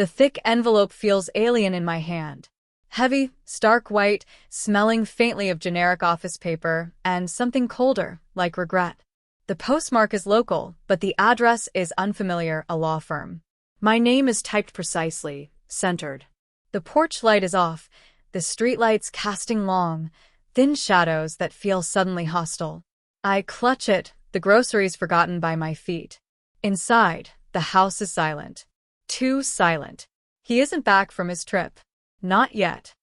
The thick envelope feels alien in my hand. Heavy, stark white, smelling faintly of generic office paper, and something colder, like regret. The postmark is local, but the address is unfamiliar, a law firm. My name is typed precisely, centered. The porch light is off, the streetlights casting long, thin shadows that feel suddenly hostile. I clutch it, the groceries forgotten by my feet. Inside, the house is silent. Too silent. He isn't back from his trip. Not yet.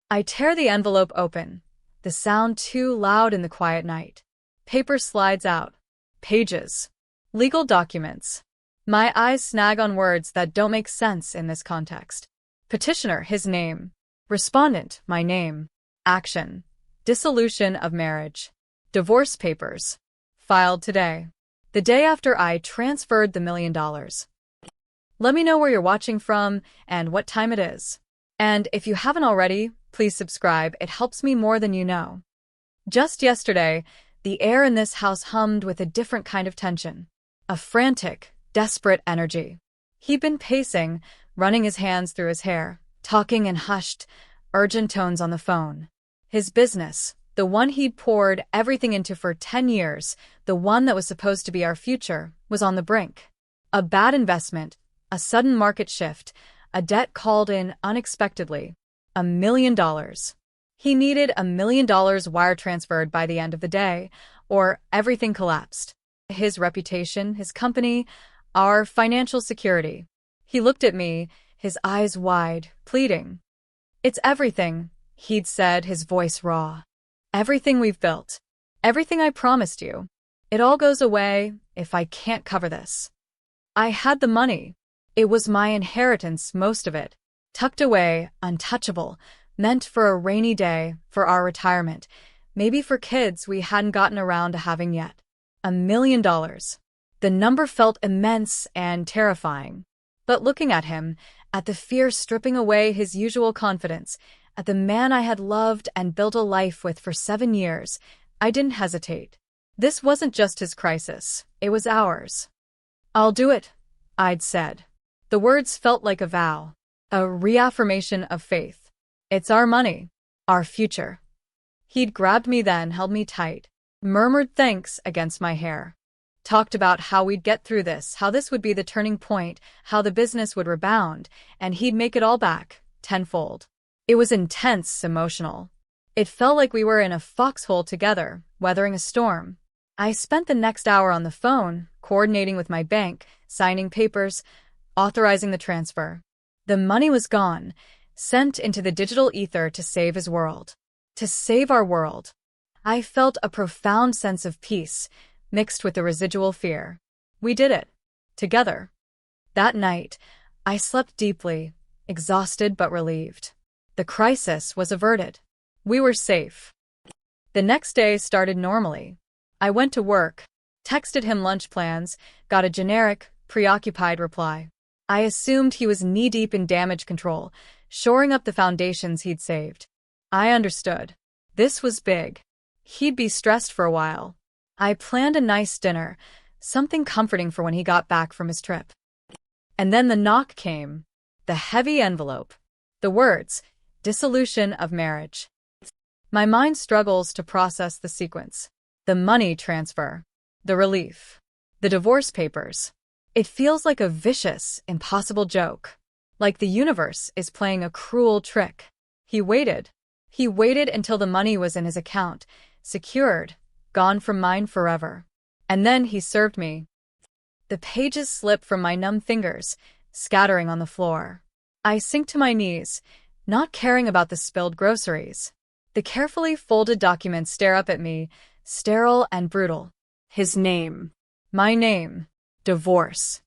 I tear the envelope open. The sound too loud in the quiet night. Paper slides out. Pages. Legal documents. My eyes snag on words that don't make sense in this context. Petitioner, his name. Respondent, my name. Action. Dissolution of marriage. Divorce papers. Filed today. The day after I transferred the $1 million. Let me know where you're watching from and what time it is. And if you haven't already, please subscribe. It helps me more than you know. Just yesterday, the air in this house hummed with a different kind of tension. A frantic, desperate energy. He'd been pacing, running his hands through his hair, talking in hushed, urgent tones on the phone. His business, the one he'd poured everything into for 10 years, the one that was supposed to be our future, was on the brink. A bad investment, a sudden market shift, a debt called in unexpectedly. $1 million. He needed $1 million wire transferred by the end of the day, or everything collapsed. His reputation, his company, our financial security. He looked at me, his eyes wide, pleading. It's everything, he'd said, his voice raw. Everything we've built. Everything I promised you. It all goes away if I can't cover this. I had the money. It was my inheritance, most of it. Tucked away, untouchable, meant for a rainy day, for our retirement, maybe for kids we hadn't gotten around to having yet. $1 million. The number felt immense and terrifying. But looking at him, at the fear stripping away his usual confidence, at the man I had loved and built a life with for 7 years, I didn't hesitate. This wasn't just his crisis, it was ours. I'll do it, I'd said. The words felt like a vow, a reaffirmation of faith. It's our money, our future. He'd grabbed me then, held me tight, murmured thanks against my hair. Talked about how we'd get through this, how this would be the turning point, how the business would rebound, and he'd make it all back, tenfold. It was intense, emotional. It felt like we were in a foxhole together, weathering a storm. I spent the next hour on the phone, coordinating with my bank, signing papers, authorizing the transfer. The money was gone, sent into the digital ether to save his world. To save our world. I felt a profound sense of peace, mixed with the residual fear. We did it. Together. That night, I slept deeply, exhausted but relieved. The crisis was averted. We were safe. The next day started normally. I went to work, texted him lunch plans, got a generic, preoccupied reply. I assumed he was knee-deep in damage control, shoring up the foundations he'd saved. I understood. This was big. He'd be stressed for a while. I planned a nice dinner, something comforting for when he got back from his trip. And then the knock came. The heavy envelope. The words, dissolution of marriage. My mind struggles to process the sequence. The money transfer. The relief. The divorce papers. It feels like a vicious, impossible joke. Like the universe is playing a cruel trick. He waited. He waited until the money was in his account, secured, gone from mine forever. And then he served me. The pages slip from my numb fingers, scattering on the floor. I sink to my knees, not caring about the spilled groceries. The carefully folded documents stare up at me, sterile and brutal. His name. My name. Divorce.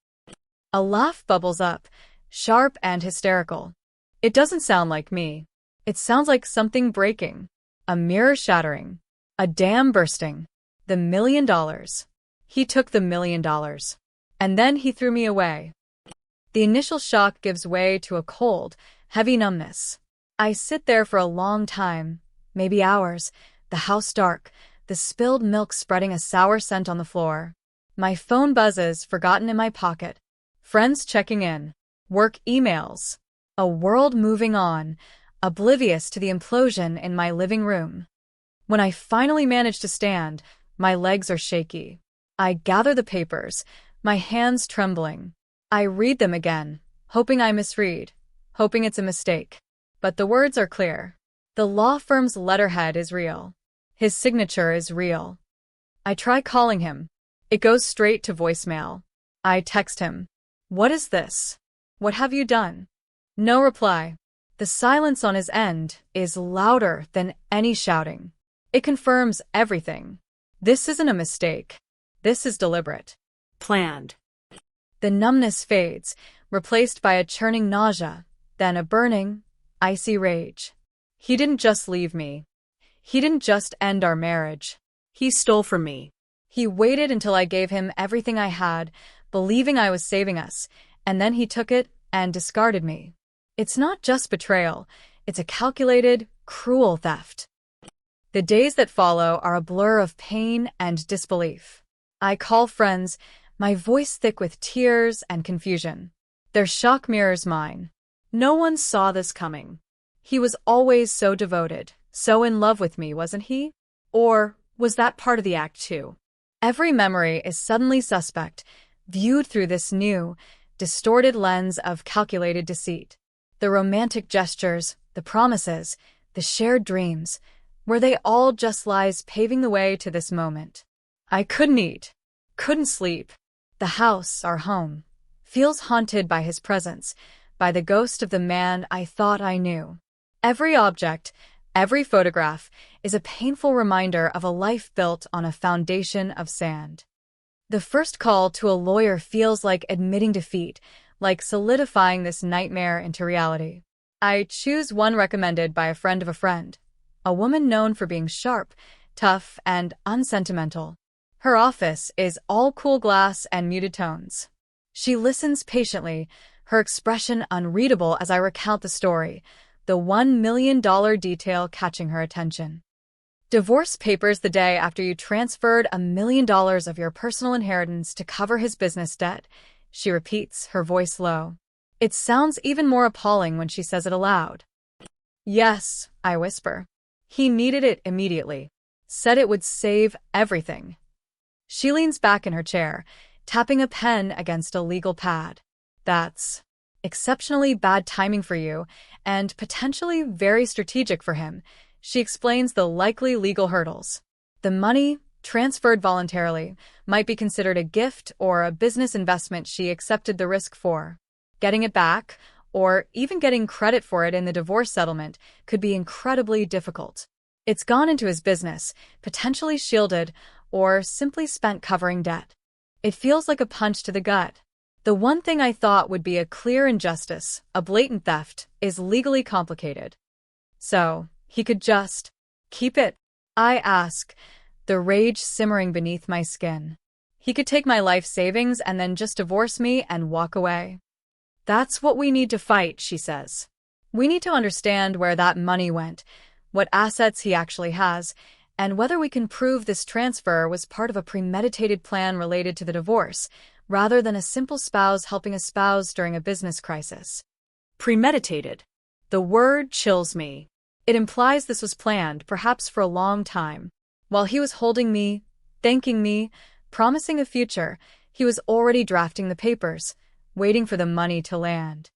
A laugh bubbles up, sharp and hysterical. It doesn't sound like me. It sounds like something breaking. A mirror shattering. A dam bursting. The $1 million. He took the $1 million. And then he threw me away. The initial shock gives way to a cold, heavy numbness. I sit there for a long time, maybe hours, the house dark, the spilled milk spreading a sour scent on the floor. My phone buzzes, forgotten in my pocket. Friends checking in. work emails. A world moving on, oblivious to the implosion in my living room. When I finally manage to stand, my legs are shaky. I gather the papers, my hands trembling. I read them again, hoping I misread, hoping it's a mistake. But the words are clear. The law firm's letterhead is real. His signature is real. I try calling him. It goes straight to voicemail. I text him. What is this? What have you done? No reply. The silence on his end is louder than any shouting. It confirms everything. This isn't a mistake. This is deliberate. Planned. The numbness fades, replaced by a churning nausea, then a burning, icy rage. He didn't just leave me. He didn't just end our marriage. He stole from me. He waited until I gave him everything I had, believing I was saving us, and then he took it and discarded me. It's not just betrayal. It's a calculated, cruel theft. The days that follow are a blur of pain and disbelief. I call friends, my voice thick with tears and confusion. Their shock mirrors mine. No one saw this coming. He was always so devoted, so in love with me, wasn't he? Or was that part of the act too? Every memory is suddenly suspect, viewed through this new, distorted lens of calculated deceit. The romantic gestures, the promises, the shared dreams, were they all just lies paving the way to this moment? I couldn't eat, couldn't sleep. The house, our home, feels haunted by his presence, by the ghost of the man I thought I knew. Every object, every photograph, is a painful reminder of a life built on a foundation of sand. The first call to a lawyer feels like admitting defeat, like solidifying this nightmare into reality. I choose one recommended by a friend of a friend, a woman known for being sharp, tough, and unsentimental. Her office is all cool glass and muted tones. She listens patiently, her expression unreadable as I recount the story, the $1 million detail catching her attention. Divorce papers the day after you transferred $1 million of your personal inheritance to cover his business debt, she repeats, her voice low. It sounds even more appalling when she says it aloud. Yes, I whisper. He needed it immediately. Said it would save everything. She leans back in her chair, tapping a pen against a legal pad. That's exceptionally bad timing for you, and potentially very strategic for him. She explains the likely legal hurdles. The money, transferred voluntarily, might be considered a gift or a business investment she accepted the risk for. Getting it back, or even getting credit for it in the divorce settlement, could be incredibly difficult. It's gone into his business, potentially shielded, or simply spent covering debt. It feels like a punch to the gut. The one thing I thought would be a clear injustice, a blatant theft, is legally complicated. So, he could just keep it? I ask, the rage simmering beneath my skin. He could take my life savings and then just divorce me and walk away. That's what we need to fight, she says. We need to understand where that money went, what assets he actually has, and whether we can prove this transfer was part of a premeditated plan related to the divorce, rather than a simple spouse helping a spouse during a business crisis. Premeditated. The word chills me. It implies this was planned, perhaps for a long time. While he was holding me, thanking me, promising a future, he was already drafting the papers, waiting for the money to land.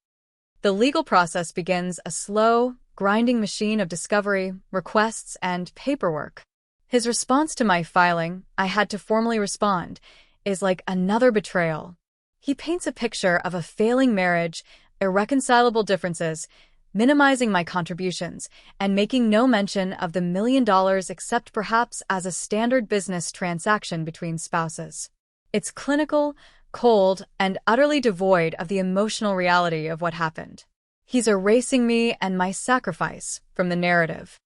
The legal process begins, a slow, grinding machine of discovery, requests, and paperwork. His response to my filing, I had to formally respond, is like another betrayal. He paints a picture of a failing marriage, irreconcilable differences, minimizing my contributions, and making no mention of the $1 million except perhaps as a standard business transaction between spouses. It's clinical, cold, and utterly devoid of the emotional reality of what happened. He's erasing me and my sacrifice from the narrative.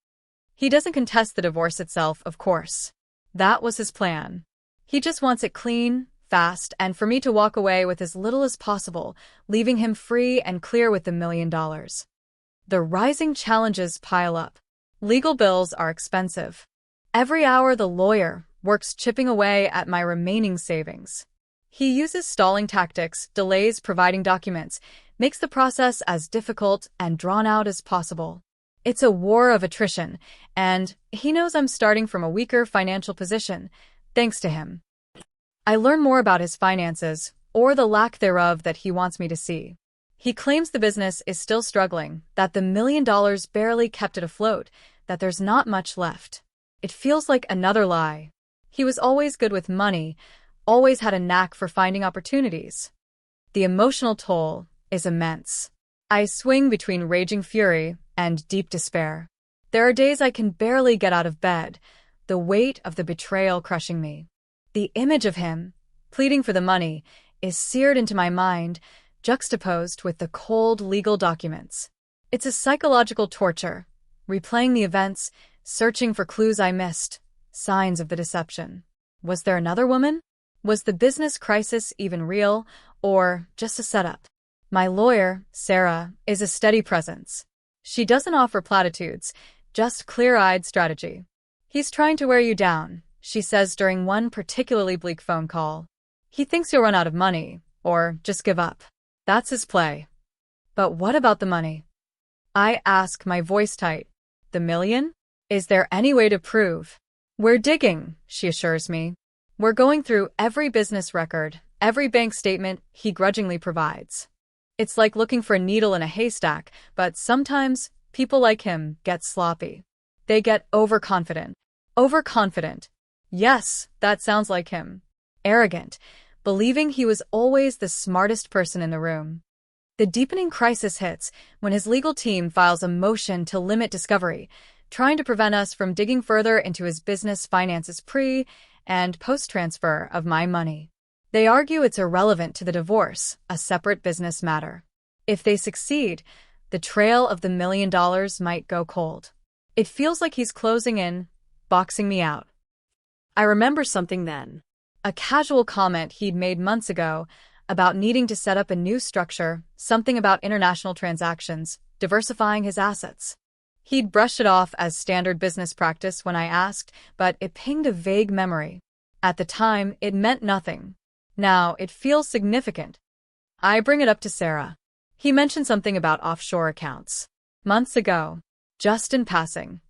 He doesn't contest the divorce itself, of course. That was his plan. He just wants it clean, fast, and for me to walk away with as little as possible, leaving him free and clear with the $1 million. The rising challenges pile up. Legal bills are expensive. Every hour the lawyer works chipping away at my remaining savings. He uses stalling tactics, delays providing documents, makes the process as difficult and drawn out as possible. It's a war of attrition, and he knows I'm starting from a weaker financial position, thanks to him. I learn more about his finances, or the lack thereof that he wants me to see. He claims the business is still struggling, that the $1 million barely kept it afloat, that there's not much left. It feels like another lie. He was always good with money, always had a knack for finding opportunities. The emotional toll is immense. I swing between raging fury and deep despair. There are days I can barely get out of bed, the weight of the betrayal crushing me. The image of him, pleading for the money, is seared into my mind, juxtaposed with the cold legal documents. It's a psychological torture, replaying the events, searching for clues I missed, signs of the deception. Was there another woman? Was the business crisis even real, or just a setup? My lawyer, Sarah, is a steady presence. She doesn't offer platitudes, just clear-eyed strategy. He's trying to wear you down, she says during one particularly bleak phone call. He thinks you'll run out of money, or just give up. That's his play. But what about the money? I ask, my voice tight. The $1 million? Is there any way to prove? We're digging, she assures me. We're going through every business record, every bank statement he grudgingly provides. It's like looking for a needle in a haystack, but sometimes people like him get sloppy. They get overconfident. Overconfident. Yes, that sounds like him. Arrogant, believing he was always the smartest person in the room. The deepening crisis hits when his legal team files a motion to limit discovery, trying to prevent us from digging further into his business finances pre- and post-transfer of my money. They argue it's irrelevant to the divorce, a separate business matter. If they succeed, the trail of the $1 million might go cold. It feels like he's closing in, boxing me out. I remember something then. A casual comment he'd made months ago about needing to set up a new structure, something about international transactions, diversifying his assets. He'd brushed it off as standard business practice when I asked, but it pinged a vague memory. At the time, it meant nothing. Now, it feels significant. I bring it up to Sarah. He mentioned something about offshore accounts. Months ago. Just in passing.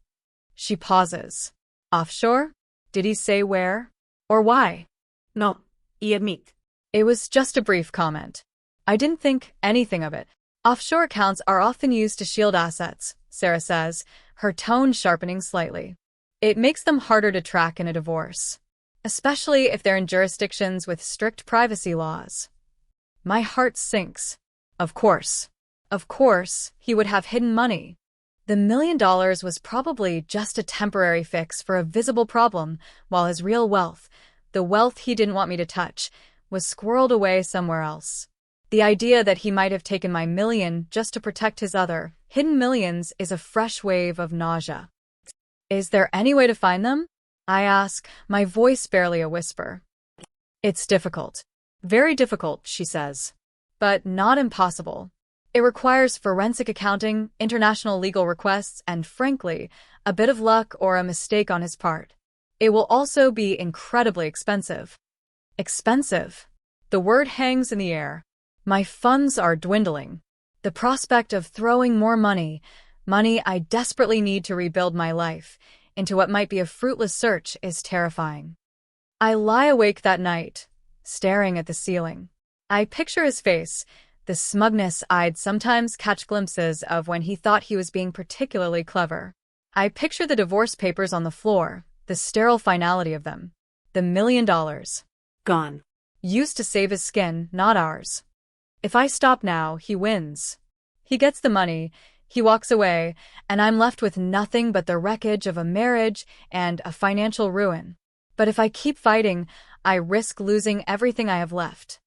She pauses. Offshore? Did he say where? Or why? No, I admit. It was just a brief comment. I didn't think anything of it. Offshore accounts are often used to shield assets, Sarah says, her tone sharpening slightly. It makes them harder to track in a divorce, especially if they're in jurisdictions with strict privacy laws. My heart sinks. Of course. Of course, he would have hidden money. The $1 million was probably just a temporary fix for a visible problem, while his real wealth, the wealth he didn't want me to touch, was squirreled away somewhere else. The idea that he might have taken my $1 million just to protect his other, hidden millions is a fresh wave of nausea. Is there any way to find them? I ask, my voice barely a whisper. It's difficult. Very difficult, she says. But not impossible. It requires forensic accounting, international legal requests, and frankly, a bit of luck or a mistake on his part. It will also be incredibly expensive. Expensive. The word hangs in the air. My funds are dwindling. The prospect of throwing more money I desperately need to rebuild my life, into what might be a fruitless search is terrifying. I lie awake that night, staring at the ceiling. I picture his face, the smugness I'd sometimes catch glimpses of when he thought he was being particularly clever. I picture the divorce papers on the floor, the sterile finality of them. The $1 million. Gone. Used to save his skin, not ours. If I stop now, he wins. He gets the money, he walks away, and I'm left with nothing but the wreckage of a marriage and a financial ruin. But if I keep fighting, I risk losing everything I have left.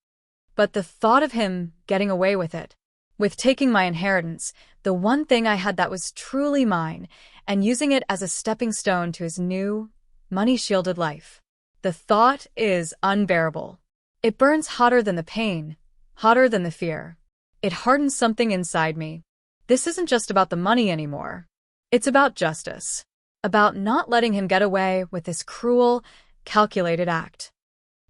But the thought of him getting away with it, with taking my inheritance, the one thing I had that was truly mine, and using it as a stepping stone to his new, money-shielded life. The thought is unbearable. It burns hotter than the pain, hotter than the fear. It hardens something inside me. This isn't just about the money anymore. It's about justice. About not letting him get away with this cruel, calculated act.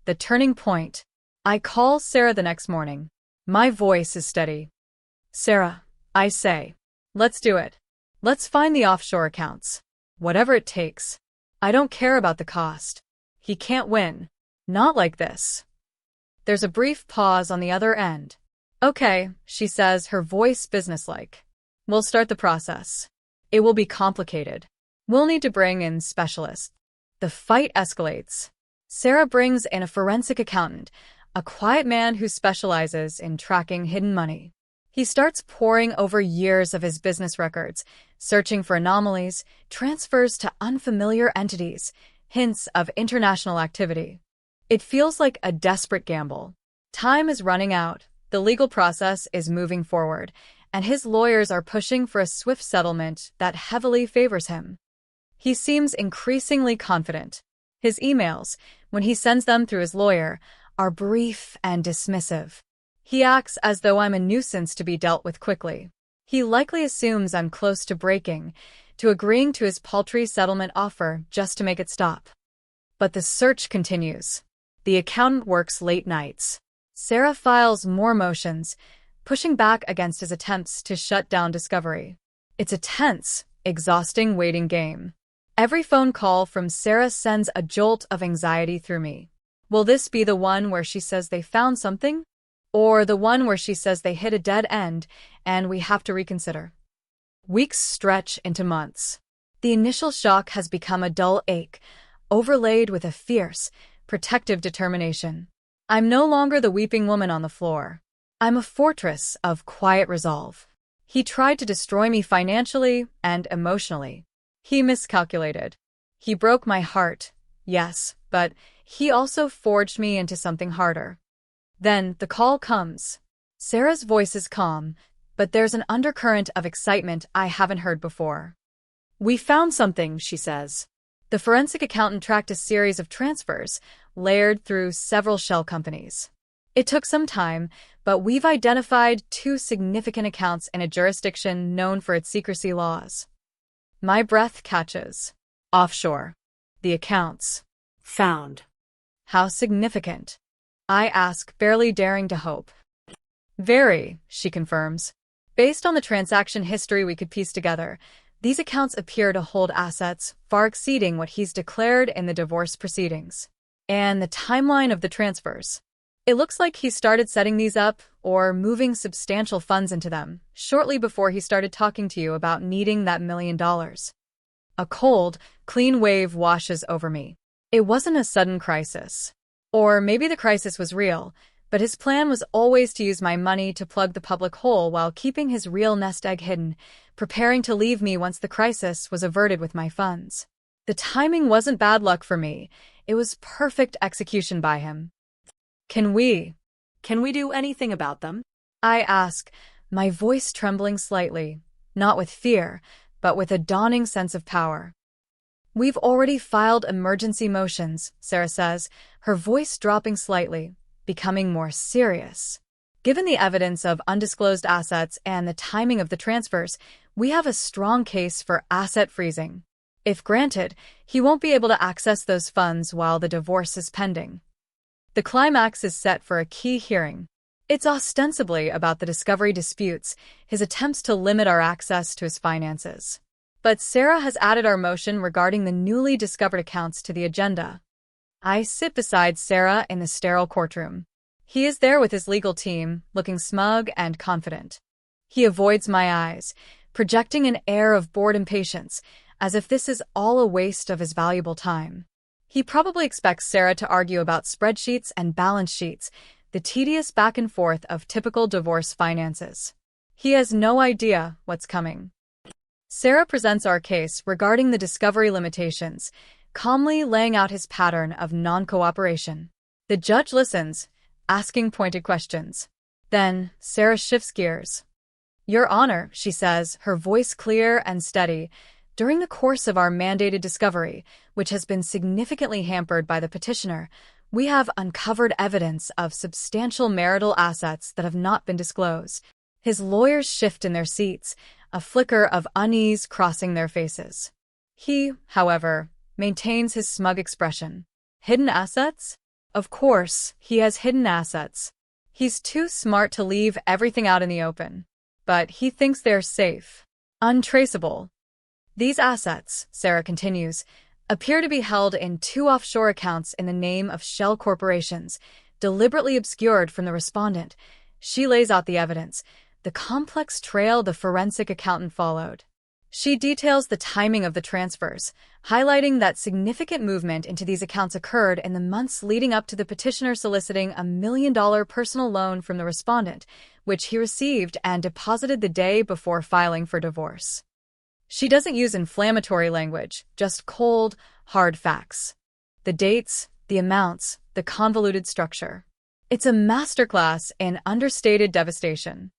The turning point. I call Sarah the next morning. My voice is steady. Sarah, I say. Let's do it. Let's find the offshore accounts. Whatever it takes. I don't care about the cost. He can't win. Not like this. There's a brief pause on the other end. Okay, she says, her voice businesslike. We'll start the process. It will be complicated. We'll need to bring in specialists. The fight escalates. Sarah brings in a forensic accountant, a quiet man who specializes in tracking hidden money. He starts poring over years of his business records, searching for anomalies, transfers to unfamiliar entities, hints of international activity. It feels like a desperate gamble. Time is running out, the legal process is moving forward, and his lawyers are pushing for a swift settlement that heavily favors him. He seems increasingly confident. His emails, when he sends them through his lawyer, are brief and dismissive. He acts as though I'm a nuisance to be dealt with quickly. He likely assumes I'm close to breaking, to agreeing to his paltry settlement offer just to make it stop. But the search continues. The accountant works late nights. Sarah files more motions, pushing back against his attempts to shut down discovery. It's a tense, exhausting waiting game. Every phone call from Sarah sends a jolt of anxiety through me. Will this be the one where she says they found something? Or the one where she says they hit a dead end and we have to reconsider? Weeks stretch into months. The initial shock has become a dull ache, overlaid with a fierce, protective determination. I'm no longer the weeping woman on the floor. I'm a fortress of quiet resolve. He tried to destroy me financially and emotionally. He miscalculated. He broke my heart, yes, but he also forged me into something harder. Then the call comes. Sarah's voice is calm, but there's an undercurrent of excitement I haven't heard before. We found something, she says. The forensic accountant tracked a series of transfers, layered through several shell companies. It took some time, but we've identified 2 significant accounts in a jurisdiction known for its secrecy laws. My breath catches. Offshore. The accounts. Found. How significant? I ask, barely daring to hope. Very, she confirms. Based on the transaction history we could piece together, these accounts appear to hold assets far exceeding what he's declared in the divorce proceedings. And the timeline of the transfers. It looks like he started setting these up or moving substantial funds into them shortly before he started talking to you about needing that $1 million. A cold, clean wave washes over me. It wasn't a sudden crisis. Or maybe the crisis was real, but his plan was always to use my money to plug the public hole while keeping his real nest egg hidden, preparing to leave me once the crisis was averted with my funds. The timing wasn't bad luck for me. It was perfect execution by him. Can we do anything about them? I ask, my voice trembling slightly, not with fear, but with a dawning sense of power. We've already filed emergency motions, Sarah says, her voice dropping slightly, becoming more serious. Given the evidence of undisclosed assets and the timing of the transfers, we have a strong case for asset freezing. If granted, he won't be able to access those funds while the divorce is pending. The climax is set for a key hearing. It's ostensibly about the discovery disputes, his attempts to limit our access to his finances. But Sarah has added our motion regarding the newly discovered accounts to the agenda. I sit beside Sarah in the sterile courtroom. He is there with his legal team, looking smug and confident. He avoids my eyes, projecting an air of bored impatience, as if this is all a waste of his valuable time. He probably expects Sarah to argue about spreadsheets and balance sheets, the tedious back and forth of typical divorce finances. He has no idea what's coming. Sarah presents our case regarding the discovery limitations, calmly laying out his pattern of non-cooperation. The judge listens, asking pointed questions. Then, Sarah shifts gears. Your Honor, she says, her voice clear and steady, during the course of our mandated discovery, which has been significantly hampered by the petitioner, we have uncovered evidence of substantial marital assets that have not been disclosed. His lawyers shift in their seats, a flicker of unease crossing their faces. He, however, maintains his smug expression. Hidden assets? Of course, he has hidden assets. He's too smart to leave everything out in the open. but he thinks they're safe. Untraceable. These assets, Sarah continues, appear to be held in 2 offshore accounts in the name of shell corporations, deliberately obscured from the respondent. She lays out the evidence, the complex trail the forensic accountant followed. She details the timing of the transfers, highlighting that significant movement into these accounts occurred in the months leading up to the petitioner soliciting a $1 million personal loan from the respondent, which he received and deposited the day before filing for divorce. She doesn't use inflammatory language, just cold, hard facts. The dates, the amounts, the convoluted structure. It's a masterclass in understated devastation.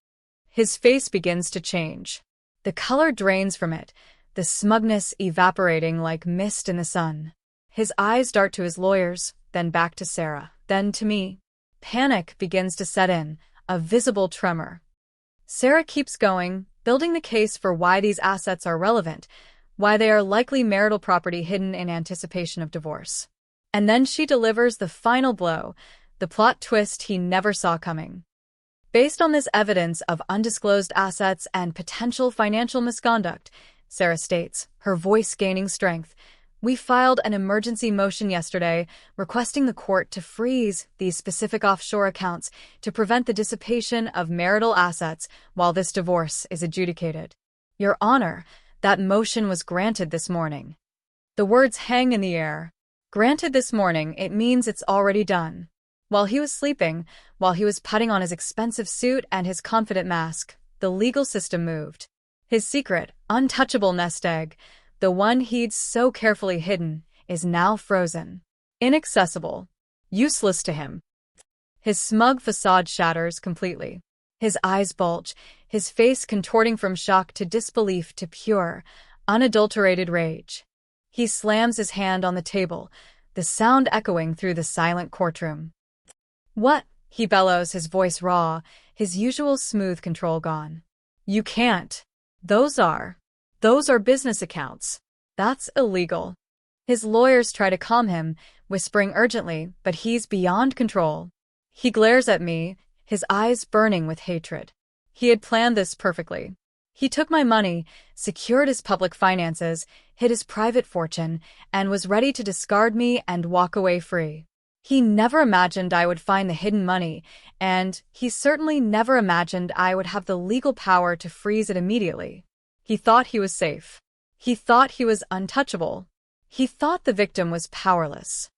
His face begins to change. The color drains from it, the smugness evaporating like mist in the sun. His eyes dart to his lawyers, then back to Sarah, then to me. Panic begins to set in, a visible tremor. Sarah keeps going, building the case for why these assets are relevant, why they are likely marital property hidden in anticipation of divorce. And then she delivers the final blow, the plot twist he never saw coming. Based on this evidence of undisclosed assets and potential financial misconduct, Sarah states, her voice gaining strength, we filed an emergency motion yesterday requesting the court to freeze these specific offshore accounts to prevent the dissipation of marital assets while this divorce is adjudicated. Your Honor, that motion was granted this morning. The words hang in the air. Granted this morning, it means it's already done. While he was sleeping, while he was putting on his expensive suit and his confident mask, the legal system moved. His secret, untouchable nest egg, the one he'd so carefully hidden, is now frozen. Inaccessible. Useless to him. His smug facade shatters completely. His eyes bulge, his face contorting from shock to disbelief to pure, unadulterated rage. He slams his hand on the table, the sound echoing through the silent courtroom. What? He bellows, his voice raw, his usual smooth control gone. You can't. Those are business accounts. That's illegal. His lawyers try to calm him, whispering urgently, but he's beyond control. He glares at me, his eyes burning with hatred. He had planned this perfectly. He took my money, secured his public finances, hid his private fortune, and was ready to discard me and walk away free. He never imagined I would find the hidden money, and he certainly never imagined I would have the legal power to freeze it immediately. He thought he was safe. He thought he was untouchable. He thought the victim was powerless.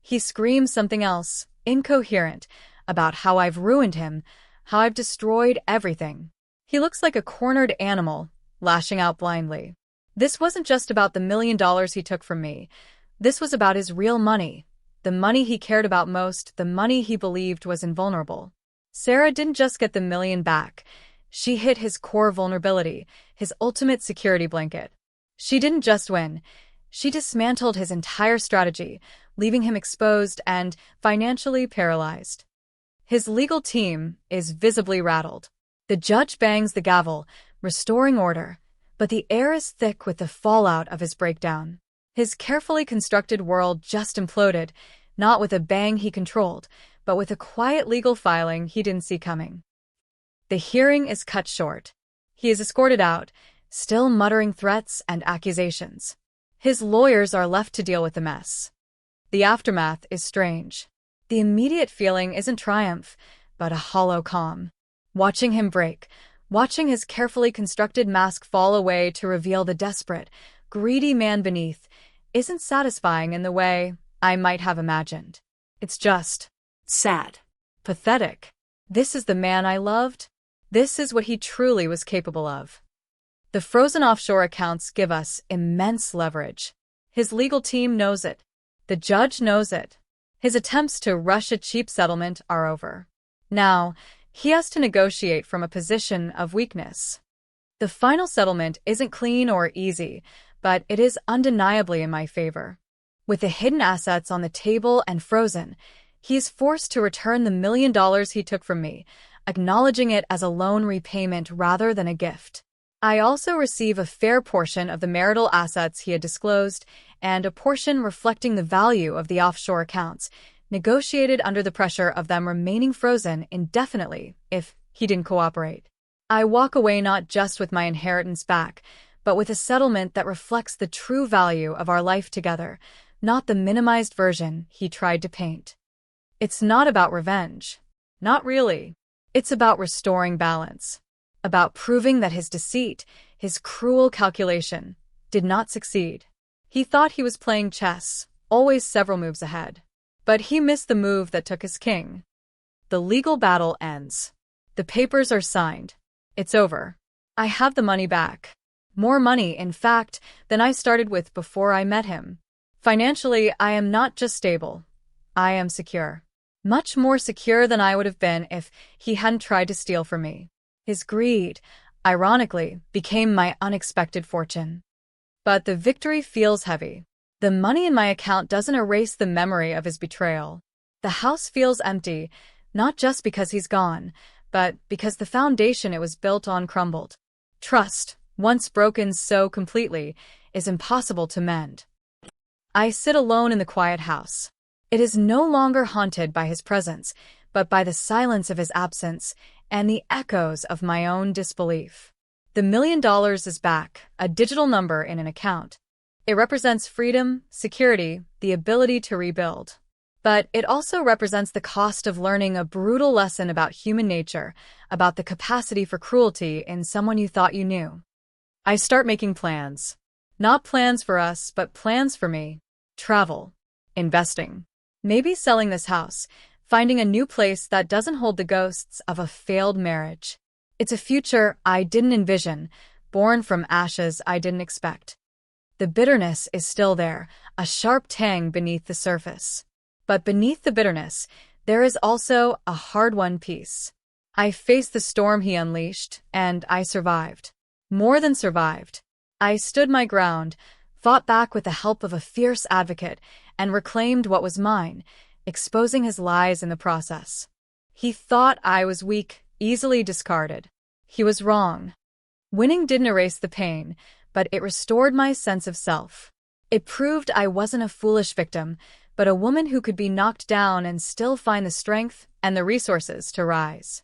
He screams something else, incoherent, about how I've ruined him, how I've destroyed everything. He looks like a cornered animal, lashing out blindly. This wasn't just about the $1 million he took from me. This was about his real money. The money he cared about most, the money he believed was invulnerable. Sarah didn't just get the $1 million back. She hit his core vulnerability, his ultimate security blanket. She didn't just win. She dismantled his entire strategy, leaving him exposed and financially paralyzed. His legal team is visibly rattled. The judge bangs the gavel, restoring order, but the air is thick with the fallout of his breakdown. His carefully constructed world just imploded, not with a bang he controlled, but with a quiet legal filing he didn't see coming. The hearing is cut short. He is escorted out, still muttering threats and accusations. His lawyers are left to deal with the mess. The aftermath is strange. The immediate feeling isn't triumph, but a hollow calm. Watching him break, watching his carefully constructed mask fall away to reveal the desperate, greedy man beneath, isn't satisfying in the way I might have imagined. It's just sad. Pathetic. This is the man I loved. This is what he truly was capable of. The frozen offshore accounts give us immense leverage. His legal team knows it. The judge knows it. His attempts to rush a cheap settlement are over. Now, he has to negotiate from a position of weakness. The final settlement isn't clean or easy, but it is undeniably in my favor. With the hidden assets on the table and frozen, he is forced to return the $1 million he took from me, acknowledging it as a loan repayment rather than a gift. I also receive a fair portion of the marital assets he had disclosed, and a portion reflecting the value of the offshore accounts, negotiated under the pressure of them remaining frozen indefinitely if he didn't cooperate. I walk away not just with my inheritance back, but with a settlement that reflects the true value of our life together, not the minimized version he tried to paint. It's not about revenge. Not really. It's about restoring balance. About proving that his deceit, his cruel calculation, did not succeed. He thought he was playing chess, always several moves ahead. But he missed the move that took his king. The legal battle ends. The papers are signed. It's over. I have the money back. More money, in fact, than I started with before I met him. Financially, I am not just stable. I am secure. Much more secure than I would have been if he hadn't tried to steal from me. His greed, ironically, became my unexpected fortune. But the victory feels heavy. The money in my account doesn't erase the memory of his betrayal. The house feels empty, not just because he's gone, but because the foundation it was built on crumbled. Trust, once broken so completely, is impossible to mend. I sit alone in the quiet house. It is no longer haunted by his presence, but by the silence of his absence and the echoes of my own disbelief. The $1 million is back, a digital number in an account. It represents freedom, security, the ability to rebuild. But it also represents the cost of learning a brutal lesson about human nature, about the capacity for cruelty in someone you thought you knew. I start making plans. Not plans for us, but plans for me. Travel. Investing. Maybe selling this house, finding a new place that doesn't hold the ghosts of a failed marriage. It's a future I didn't envision, born from ashes I didn't expect. The bitterness is still there, a sharp tang beneath the surface. But beneath the bitterness, there is also a hard-won peace. I faced the storm he unleashed, and I survived. More than survived. I stood my ground, fought back with the help of a fierce advocate, and reclaimed what was mine, exposing his lies in the process. He thought I was weak, easily discarded. He was wrong. Winning didn't erase the pain, but it restored my sense of self. It proved I wasn't a foolish victim, but a woman who could be knocked down and still find the strength and the resources to rise.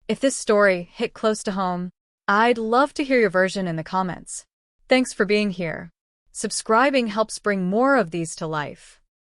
If this story hit close to home, I'd love to hear your version in the comments. Thanks for being here. Subscribing helps bring more of these to life.